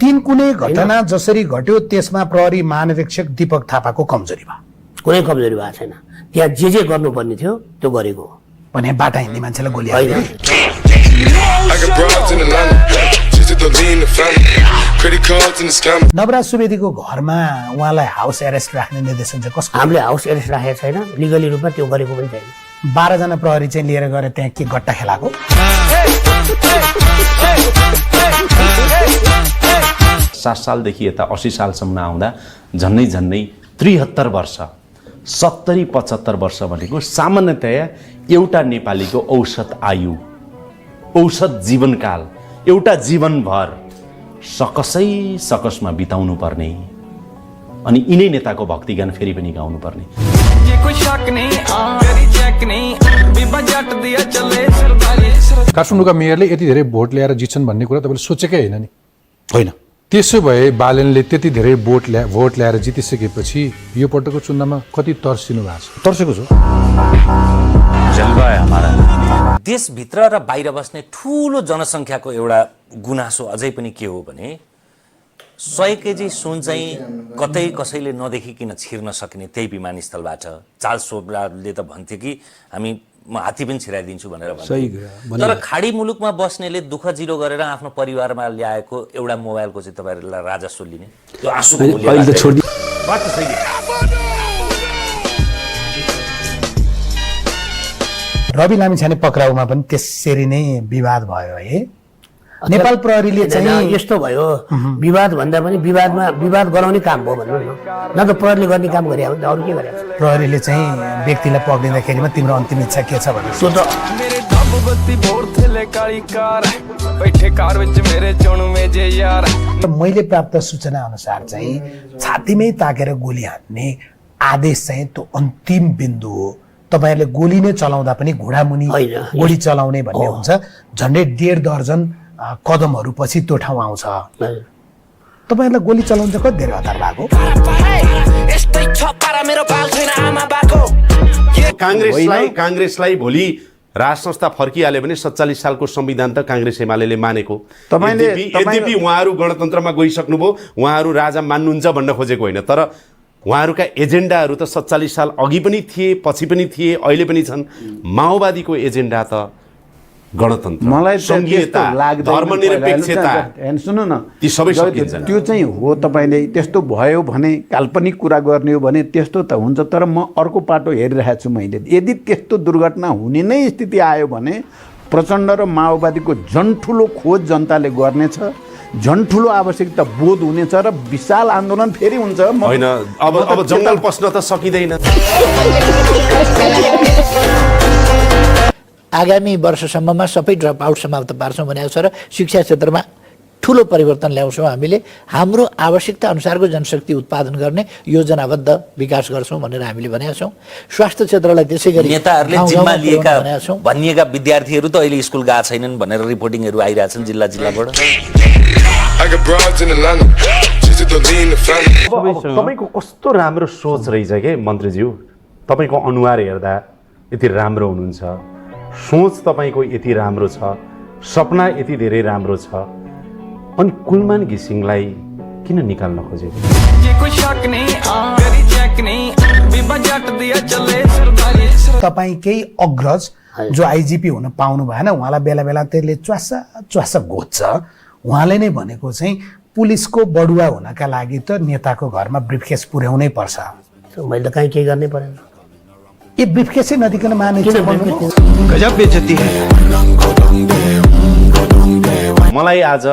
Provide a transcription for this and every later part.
तीन कुनै घटना जसरी घट्यो त्यसमा प्रहरी महानिरीक्षक दीपक थापाको कमजोरी भयो। कुनै कमजोरी भएको छैन। त्यहाँ जे गर्नुपर्ने थियो त्यो गरेको हो भने बाटा हिँड्ने मान्छेलाई गोली हाल्यो। नवराज सुवेदीको घरमा उहाँलाई हाउस एरेस्ट राख्ने निर्देशन चाहिँ कसको? हामीले हाउस एरेस्ट राखेको छैन, लिगली रूपमा त्यो गरेको पनि छैन। 12 जना प्रहरी चाहिँ लिएर गएर त्यहाँ के गट्टा खेलाको? 60 सालदेखि यता 80 सालसम्म आउँदा झन्नै 73 वर्ष, 70-75 वर्ष भनेको सामान्यतया एउटा नेपालीको औसत आयु, औसत जीवनकाल, एउटा जीवनभर सकसमा बिताउनु पर्ने। अनि यिनै नेताको भक्तिगान फेरि पनि गाउनु पर्ने। काठमाडौँका मेयरले यति धेरै भोट ल्याएर जित्छन् भन्ने कुरा तपाईँले सोचेकै होइन नि? होइन। त्यसो भए बालनले त्यति धेरै भोट ल्याएर जितिसकेपछि यो पटकको चुनावमा कति तर्सिनु भएको छ? तर्सेको छु। देशभित्र र बाहिर बस्ने ठुलो जनसङ्ख्याको एउटा गुनासो अझै पनि के हो भने 100 केजी सुन चाहिँ कतै कसैले नदेखिकन छिर्न सक्ने त्यही विमानस्थलबाट। चार्ल्स शोभराले त भन्थे कि म हात्ती पनि छिराइदिन्छु भनेर भन्थे। तर खाडी मुलुकमा बस्नेले दुःख जिरो गरेर आफ्नो परिवारमा ल्याएको एउटा मोबाइलको चाहिँ तपाईँहरूलाई राजस्व लिने त्यो आँसुको मूल्य। रवि लामिछाने पक्राउमा पनि त्यसरी नै विवाद भयो है। नेपाल प्रहरीले चाहिँ यस्तो भयो, विवाद भन्दा पनि विवाद गराउने काम भयो भन्नु न त प्रहरीले गर्ने काम गरे हो, अरू के गरे? प्रहरीले चाहिँ व्यक्तिलाई पक्रिँदाखेरिमा तिम्रो अन्तिम इच्छा के छ भनेर मैले प्राप्त सूचना अनुसार चाहिँ छातीमै ताकेर गोली हान्ने आदेश चाहिँ त्यो अन्तिम बिन्दु हो। तपाईहरुले गोली नै चलाउँदा पनि घुडामुनि गोली चलाउने भन्ने हुन्छ। झन्डै 1.5 दर्जन कदमहरु पछि त्यो ठाउँ आउँछ। तपाईहरुलाई गोली चलाउन चाहिँ कति धेरै हतार भएको? कांग्रेसलाई भोलि राज संस्था फर्किहाल्यो भने 47 सालको संविधान त कांग्रेस एमालेले मानेको। यद्यपि उहाँहरू गणतन्त्रमा गइसक्नुभयो, उहाँहरू राजा मान्नुहुन्छ भन्न खोजेको होइन, तर उहाँहरूका एजेन्डाहरू त 47 साल अघि पनि थिए, पछि पनि थिए, अहिले पनि छन्। माओवादीको एजेन्डा त गणतन्त्र, मलाई संघीयता, धर्मनिरपेक्षता, सुन्नु न, ती सबै सकिन्छ। त्यो चाहिँ हो। तपाईले त्यस्तो भयो भने, काल्पनिक कुरा गर्ने हो भने त्यस्तो त हुन्छ, तर म अर्को पाटो हेरिरहेको छु मैले। यदि त्यस्तो दुर्घटना हुने नै स्थिति आयो भने प्रचण्ड र माओवादीको झन् ठुलो खोज जनताले गर्नेछ, झन् ठुलो आवश्यकता बोध हुनेछ र विशाल आन्दोलन फेरि हुन्छ। होइन, अब जंगल पस्न त सकिँदैन। आगामी वर्षसम्ममा सबै ड्रप आउट समाप्त पार्छौँ भनेको छ र शिक्षा क्षेत्रमा ठुलो परिवर्तन ल्याउँछौँ। हामीले हाम्रो आवश्यकता अनुसारको जनशक्ति उत्पादन गर्ने योजनाबद्ध विकास गर्छौँ भनेर हामीले भनेका छौँ। स्वास्थ्य क्षेत्रलाई त्यसै गरी नेताहरूले जिम्मा लिएका भनिएका विद्यार्थीहरू त अहिले स्कुल गएका छैनन् भनेर रिपोर्टिङहरू आइरहेछन् जिल्लाबाट। तपाईको कस्तो राम्रो सोच रहेछ के मन्त्रीज्यू। तपाईको अनुहार हेर्दा यति राम्रो हुनुहुन्छ, सोच तपाईको यति राम्रो छ, सपना यति धेरै राम्रो छ, अनि कुलमान घिसिङलाई किन निकाल्न खोजेको? तपाईकै अग्रज जो आइजिपी हुन पाउनु भएन, उहाँलाई बेला बेला त्यसले च्वासा घोज्छ। उहाँले नै भनेको चाहिँ पुलिसको बडुवा हुनका लागि त नेताको घरमा ब्रिफकेस पुर्याउनै पर्छ। मैले त कहीँ केही गर्नै परेन। ये ब्रिफकेसै नदिकन मानिन्छ। गजब बेइज्जती है। मलाई आज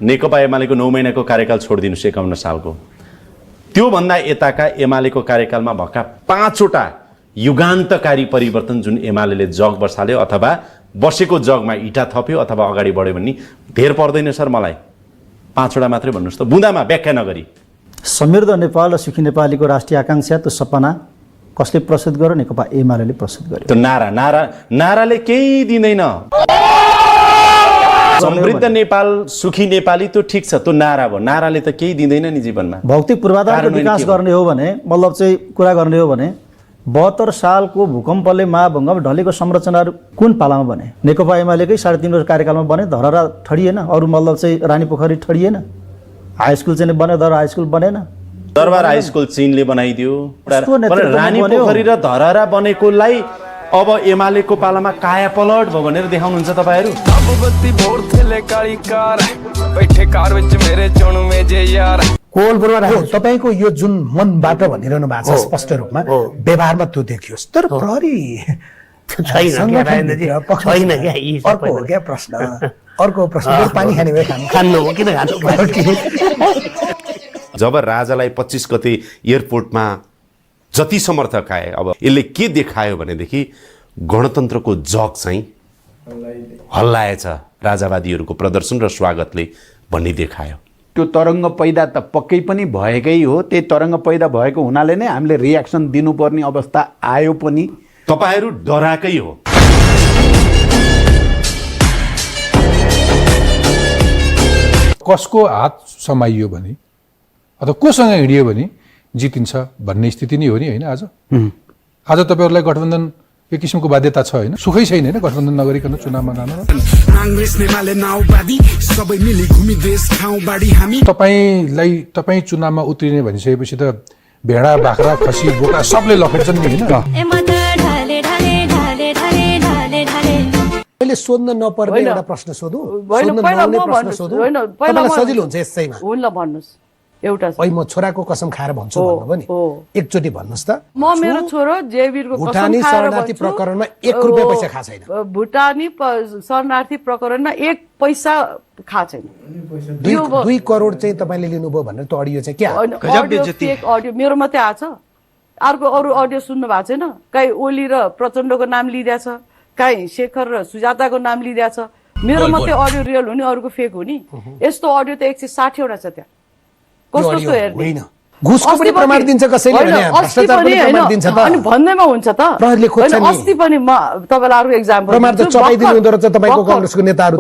नेकपा एमालेको 9 महिनाको कार्यकाल छोडिदिनुस् 51 सालको। त्योभन्दा यताका एमालेको कार्यकालमा भएका 5वटा युगान्तकारी परिवर्तन जुन एमालेले जग बसाल्यो अथवा बसेको जगमा इटा थप्यो अथवा अगाडि बढ्यो भन्ने धेर पर्दैन सर। मलाई 5वटा मात्रै भन्नुहोस् त, बुँदामा व्याख्या नगरी। समृद्ध नेपाल र सुखी नेपालीको राष्ट्रिय आकांक्षा, त्यो सपना कसले प्रस्तुत गर्यो? नेकपा एमालेले प्रस्तुत गर्यो। त्यो नाराले केही दिँदैन। समृद्ध नेपाल सुखी नेपाली त्यो ठिक छ, त्यो नारा भयो, नाराले त केही दिँदैन नि जीवनमा। भौतिक पूर्वाधारको विकास गर्ने हो भने, मतलब चाहिँ कुरा गर्ने हो भने 72 सालको भूकम्पले महाभूकम्प ढलेको संरचनाहरू कुन पालामा बने? नेकपा एमालेकै 3.5 वर्ष कार्यकालमा बने, धरहरा ठडिएन, अरू मतलब चाहिँ रानी पोखरी ठडिएन, हाई स्कुल चाहिँ बने, धरहरा हाई स्कुल बनेन। दरबार हाई स्कुल चीनले बनाइदियो। रानी पोखरी र धरहरा बनेकोलाई अब एमालेको पालामा काया पलट भयो भनेर देखाउनुहुन्छ तपाईँहरू। तपाईँको यो जुन मनबाट भनिरहनु भएको छ स्पष्ट रूपमा व्यवहारमा त्यो देखियोस्, तर प्रहरी अर्को हो क्या प्रश्न, अर्को प्रश्न पानी खाने भए खानु हो किन खानु? जब राजालाई 25 गते एयरपोर्टमा जति समर्थक आए, अब यसले के देखायो भनेदेखि गणतन्त्रको जग चाहिँ हल्लाएछ राजावादीहरूको प्रदर्शन र स्वागतले भन्ने देखायो। त्यो तरङ्ग पैदा त पक्कै पनि भएकै हो। त्यही तरङ्ग पैदा भएको हुनाले नै हामीले रियाक्सन दिनुपर्ने अवस्था आयो पनि। तपाईँहरू डराकै हो। कसको हात समाइयो भने अथवा कोसँग हिँडियो भने जितिन्छ भन्ने स्थिति नै हो नि, होइन? आज तपाईँहरूलाई गठबन्धन एक किसिमको बाध्यता छ, होइन? सुखै छैन, होइन? गठबन्धन नगरिकन चुनावमा जानु। तपाईँ चुनावमा उत्रिने भनिसकेपछि त भेडा बाख्रा खसी बोका सबले लखेट्छन् नि, होइन? मैले सोध्न नपर्ने एउटा प्रश्न सोधौँ, सोध्न नआउने प्रश्न सोधौँ, तपाईँलाई सजिलो हुन्छ यसैमा। भन्नुहोस् एउटा म छोराको कसम खाएर भन्छु भन्नुभयो नि, एकचोटि भन्नुहोस् त। म मेरो छोरो जेवीरको कसम भुटानी खाएर शरणार्थी प्रकरणमा 1 रुपैयाँ पैसा खा छैन। भुटानी शरणार्थी प्रकरणमा 1 पैसा खा छैन। 2 करोड चाहिँ तपाईँले लिनुभयो भनेर त अडियो चाहिँ क्या? अडियो मेरो मात्रै आछ, अर्को अरू अडियो सुन्नु भएको छैन? कहीँ ओली र प्रचण्डको नाम लिइरहेछ, कहीँ शेखर र सुजाताको नाम लिइरहेछ। मेरो मात्रै अडियो रियल हुने, अरूको फेक हुने। यस्तो अडियो त 160 वटा छ त्यहाँ। कस्तो हेर्ने? घुसको पनि प्रमाण दिन्छ कसैले भने, भ्रष्टाचार पनि प्रमाण दिन्छ त। अनि भन्दैमा हुन्छ त। प्रहरीले खोज्छ नि। अस्ति पनि म तपाईलाई अर्को एक्जाम्पल प्रमाण त चपाइदिनु हुँदो रहेछ तपाईँको कांग्रेसको नेताहरू।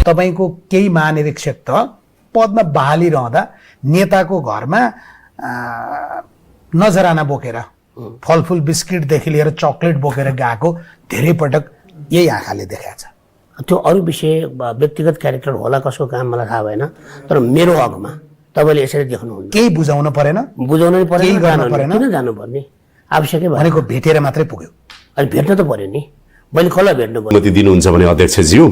तपाईँको केही महानिरीक्षक त पदमा बहाली रहँदा नेताको घरमा नजराना बोकेर फलफुल बिस्किटदेखि लिएर चकलेट बोकेर गएको धेरै पटक यही आँखाले देखाएको छ। त्यो अरू विषय व्यक्तिगत क्यारेक्टर होला, कसको काम मलाई थाहा भएन, तर मेरो हकमा तपाईँले यसरी देख्नुहुन्न। केही बुझाउनु परेन? बुझाउनु नै परेन, गर्नु परेन, किन जानुपर्ने? आवश्यकै भनेको भेटेर मात्रै पुग्यो। अनि भेट्न त पर्यो नि, मैले कसलाई भेट्नु पर्यो? अनुमति दिनुहुन्छ भने अध्यक्षज्यू,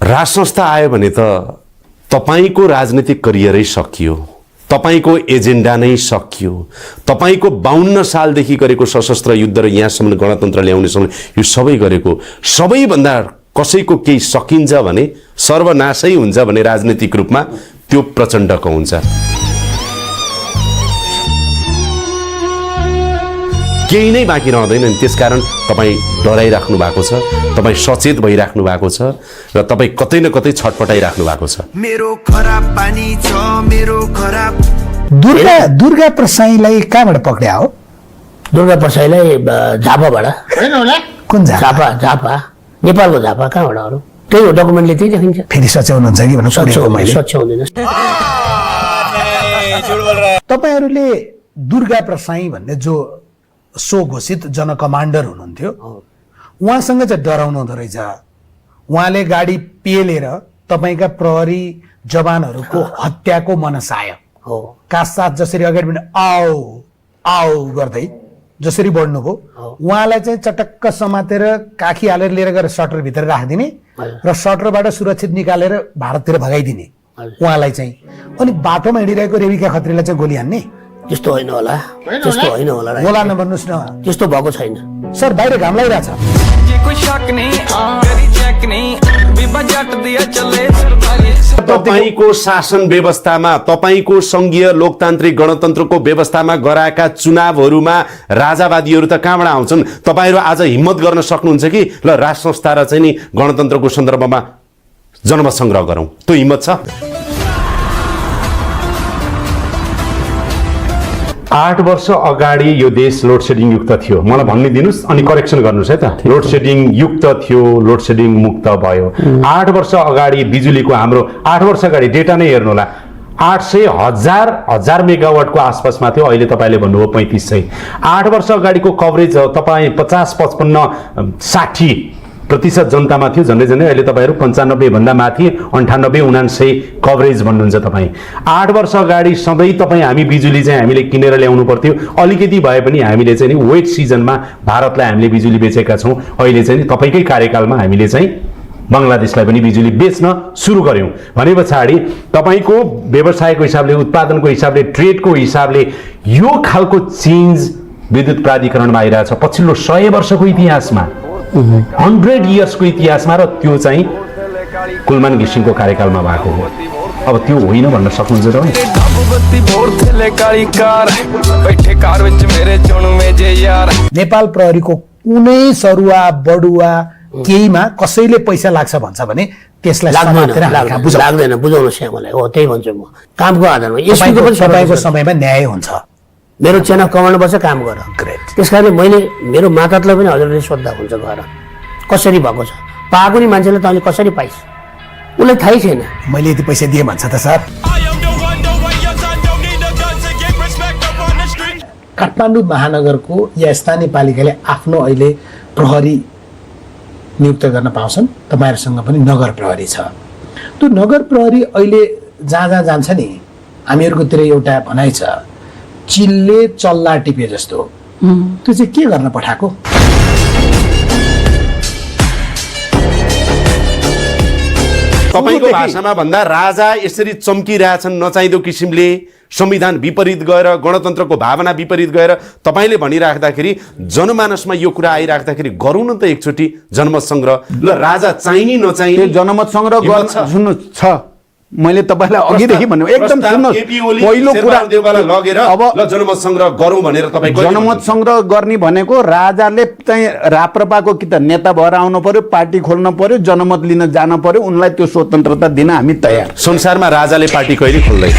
राज संस्था आयो भने त तपाईँको राजनीतिक करियरै सकियो, तपाईँको एजेन्डा नै सकियो। तपाईँको 52 सालदेखि गरेको सशस्त्र युद्ध र यहाँसम्म गणतन्त्र ल्याउनेसम्म यो सबै गरेको, सबैभन्दा कसैको केही सकिन्छ भने सर्वनाशै हुन्छ भने राजनीतिक रूपमा त्यो प्रचण्डको हुन्छ। केही नै बाँकी रहँदैन नि। त्यसकारण तपाईँ डराइराख्नु भएको छ, तपाईँ सचेत भइराख्नु भएको छ र तपाईँ कतै न कतै छटपटाइराख्नु भएको छ। मेरो खराब पानी छ, मेरो खराब। दुर्गा प्रसाईलाई कहाँबाट पक्रिया हो? दुर्गा प्रसाईलाई झापाबाट। कुन झापा? झापा नेपालको झापा। कहाँबाट अरू? त्यही हो, डकुमेन्टले त्यही देखिन्छ। फेरि सच्याउनुहुन्छ कि भन्नु सच्याउँदैन। तपाईँहरूले दुर्गा प्रसाई भन्ने जो सो घोषित जनकमान्डर हुनुहुन्थ्यो, उहाँसँग चाहिँ डराउनु हुँदो रहेछ। उहाँले गाडी पेलेर तपाईँका प्रहरी जवानहरूको हत्याको मनसाय का साथ जसरी अगाडि बढ्ने आओ आओ गर्दै जसरी बढ्नुभयो, उहाँलाई चाहिँ चटक्क समातेर काखी हालेर लिएर गएर सटरभित्र राखिदिने र सटरबाट सुरक्षित निकालेर भारततिर भगाइदिने उहाँलाई चाहिँ। अनि बाटोमा हिँडिरहेको रेबिका खत्रीलाई चाहिँ गोली हान्ने? त्यस्तो होइन होला, त्यस्तो होइन होला। होला नभन्नुहोस् न, त्यस्तो भएको छैन सर। बाहिर घाम लागिरहेछ। तपाईको शासन व्यवस्थामा, तपाईको संघीय लोकतान्त्रिक गणतन्त्रको व्यवस्थामा गराएका चुनावहरूमा राजावादीहरू त कहाँबाट आउँछन्? तपाईँहरू आज हिम्मत गर्न सक्नुहुन्छ कि ल राज संस्था र चाहिँ नि गणतन्त्रको सन्दर्भमा जनमत संग्रह गरौँ? त्यो हिम्मत छ? 8 वर्ष अगाडि यो देश लोड सेडिङ युक्त थियो, मलाई भन्ने दिनुहोस्, अनि करेक्सन गर्नुहोस् है त। लोड सेडिङ युक्त थियो, लोड सेडिङ मुक्त भयो। 8 वर्ष अगाडि बिजुलीको हाम्रो 8 वर्ष अगाडि डेटा नै हेर्नु होला, 800,000 मेगावाटको आसपासमा थियो, अहिले तपाईँले भन्नुभयो 3500। 8 वर्ष अगाडिको कभरेज तपाईँ 50-55-60% जनतामा थियो, झन्डै झन्डै अहिले तपाईँहरू 95 भन्दा माथि 98-99 कभरेज भन्नुहुन्छ तपाईँ। 8 वर्ष अगाडि सधैँ हामी बिजुली चाहिँ हामीले किनेर ल्याउनु पर्थ्यो, अलिकति भए पनि हामीले चाहिँ नि वेट सिजनमा भारतलाई हामीले बिजुली बेचेका छौँ। अहिले चाहिँ तपाईँकै कार्यकालमा हामीले चाहिँ बङ्गलादेशलाई पनि बिजुली बेच्न सुरु गऱ्यौँ भने पछाडि तपाईँको व्यवसायको हिसाबले, उत्पादनको हिसाबले, ट्रेडको हिसाबले यो खालको चेन्ज विद्युत प्राधिकरणमा आइरहेछ पछिल्लो 100 वर्षको इतिहासमा, 100 इयर्सको इतिहासमा, र त्यो चाहिँ कुलमान घिसिङको कार्यकालमा भएको हो। अब त्यो होइन भन्न सक्नुहुन्छ तपाईँ? नेपाल प्रहरीको कुनै सरुवा बडुवा केहीमा कसैले पैसा लाग्छ भन्छ भने त्यसलाई समातेर हाल्का बुझाउँ। लाग्दैन, बुझाउनुहोस् यहाँ मलाई। हो त्यही भन्छु म, कामको आधारमा। यसको पनि तपाईँको समयमा न्याय हुन्छ। मेरो चेना कमाउनुपर्छ, काम गर। ग्रेट। त्यस कारणले मैले मेरो मातालाई पनि हजुरले सोद्धा हुन्छ गएर कसरी भएको छ, पाएको नि मान्छेले तैँले कसरी पाइस्, उसलाई थाहै छैन। मैले यति पैसा दिएँ भन्छ त सर। काठमाडौँ महानगरको या स्थानीय पालिकाले आफ्नो अहिले प्रहरी नियुक्त गर्न पाउँछन्। तपाईँहरूसँग पनि नगर प्रहरी छ। त्यो नगर प्रहरी अहिले जहाँ जहाँ जान्छ नि, हामीहरूकोतिर एउटा भनाइ छ, चिलले चल्ला टिपे जस्तो। त्यो चाहिँ के गर्न पठाएको? तपाईँको भाषामा भन्दा राजा यसरी चम्किरहेछन् नचाहिँदो किसिमले, संविधान विपरीत गएर, गणतन्त्रको भावना विपरीत गएर तपाईँले भनिराख्दाखेरि जनमानसमा यो कुरा आइराख्दाखेरि गरौँ न त एकचोटि जनमत सङ्ग्रह। ल राजा चाहिने नचाहिने जनमत सङ्ग्रह सुन्नु छ, मैले तपाईँलाई अघिदेखि भन्नु एकदम सुन्नुहोस्। पहिलो कुरा लगेर अब जनमत सङ्ग्रह गरौँ भनेर तपाईँ जनमत सङ्ग्रह गर्ने भनेको राजाले चाहिँ राप्रपाको कि त नेता भएर आउनु पर्यो, पार्टी खोल्न पर्यो, जनमत लिन जान पर्यो, उनलाई त्यो स्वतन्त्रता दिन हामी तयार। संसारमा राजाले पार्टी कहिले खोल्दैन।